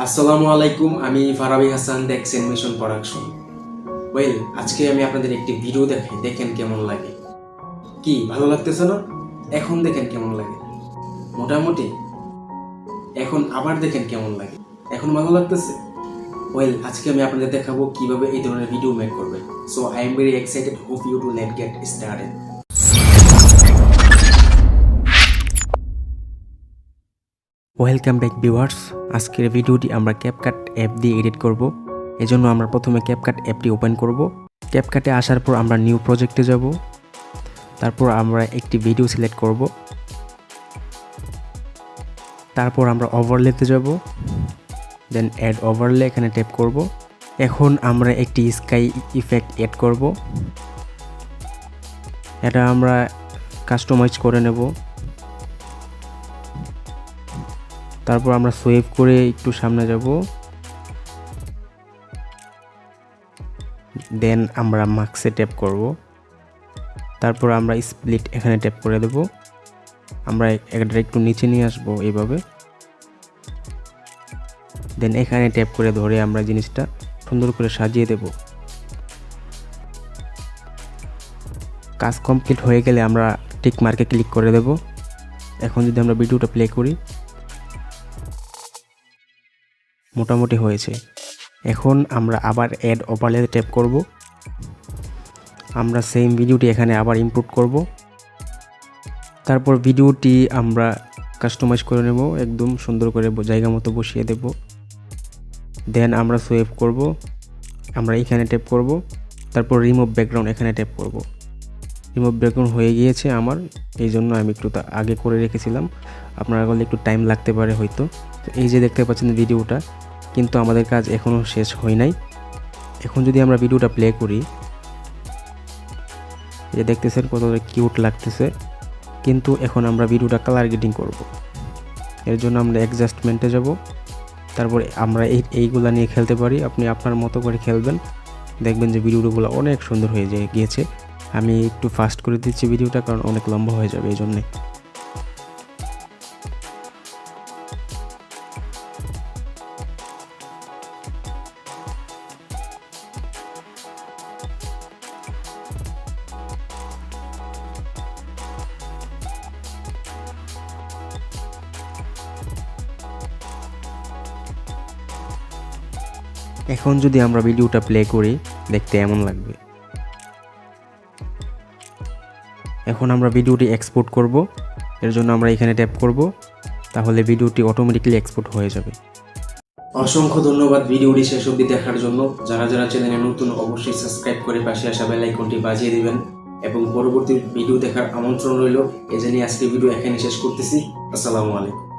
আসসালামু আলাইকুম, আমি ফারাবি হাসান, দেখছেন মিশন প্রোডাকশন। আজকে আমি আপনাদের একটি ভিডিও দেখাই, দেখেন কেমন লাগে। কি ভালো লাগতেছে না? এখন দেখেন কেমন লাগে, মোটামুটি। এখন আবার দেখেন কেমন লাগে, এখন ভালো লাগতেছে। আজকে আমি আপনাদের দেখাবো কিভাবে এই ধরনের ভিডিও মেক করবেন। So I am very excited, hope you to let get started. Welcome back viewers. আজকের ভিডিওটি আমরা ক্যাপকাট অ্যাপ দিয়ে এডিট করব। এজন্য আমরা প্রথমে ক্যাপকাট অ্যাপটি ওপেন করব। ক্যাপকাটে আসার পর আমরা নিউ প্রজেক্টে যাব। তারপর আমরা একটি ভিডিও সিলেক্ট করব। তারপর আমরা ওভারলেতে যাব, দেন অ্যাড ওভারলে এখানে ট্যাপ করব। এখন আমরা একটি স্কাই ইফেক্ট অ্যাড করব। এটা আমরা কাস্টমাইজ করে নেব। তারপর আমরা সোয়েভ করে একটু সামনে যাব, দেন আমরা মার্কসে ট্যাপ করব। তারপর আমরা স্প্লিট এখানে ট্যাপ করে দেব। আমরা এটা একটু নিচে নিয়ে আসবো এইভাবে, দেন এখানে ট্যাপ করে ধরে আমরা জিনিসটা সুন্দর করে সাজিয়ে দেব। কাজ কমপ্লিট হয়ে গেলে আমরা টিক মার্কে ক্লিক করে দেব। এখন যদি আমরা ভিডিওটা প্লে করি, মোটামুটি হয়েছে। এখন আমরা আবার অ্যাড ওভারলেতে ট্যাপ করব। আমরা সেম ভিডিওটি এখানে আবার ইনপুট করব। তারপর ভিডিওটি আমরা কাস্টমাইজ করে নেব, একদম সুন্দর করে জায়গা মতো বসিয়ে দেব। দেন আমরা সেভ করব। আমরা এখানে ট্যাপ করব। তারপর রিমুভ ব্যাকগ্রাউন্ড এখানে ট্যাপ করব। রিমুভ ব্যাকগ্রাউন্ড হয়ে গিয়েছে আমার, এই জন্য আমি একটু আগে করে রেখেছিলাম। আপনারা বললে একটু টাইম লাগতে পারে হয়তো। তো এই যে দেখতে পাচ্ছেন ভিডিওটা, কিন্তু আমাদের কাজ এখনও শেষ হয় নাই। এখন যদি আমরা ভিডিওটা প্লে করি, এই যে দেখতেছেন কতটা কিউট লাগতেছে। কিন্তু এখন আমরা ভিডিওটা কালার গ্রেডিং করব। এর জন্য আমরা অ্যাডজাস্টমেন্টে যাব। তারপরে আমরা এইগুলা নিয়ে খেলতে পারি। আপনি আপনার মতো করে খেলবেন, দেখবেন যে ভিডিওগুলো অনেক সুন্দর হয়ে গিয়েছে। আমি একটু ফাস্ট করে দিচ্ছি ভিডিওটা, কারণ অনেক লম্বা হয়ে যাবে এই জন্যে। এখন যদি আমরা ভিডিওটা প্লে করি, দেখতে এমন লাগবে। এখন আমরা ভিডিওটি এক্সপোর্ট করব। এর জন্য আমরা এখানে ট্যাপ করব, তাহলে ভিডিওটি অটোমেটিক্যালি এক্সপোর্ট হয়ে যাবে। অসংখ্য ধন্যবাদ ভিডিওটি শেষ অবধি দেখার জন্য। যারা যারা চ্যানেলে নতুন, অবশ্যই সাবস্ক্রাইব করে পাশে আসা বেল আইকনটি বাজিয়ে দিবেন এবং পরবর্তী ভিডিও দেখার আমন্ত্রণ রইল। এই জানিয়ে আজকে ভিডিও এখানে শেষ করতেছি। আসসালামু আলাইকুম।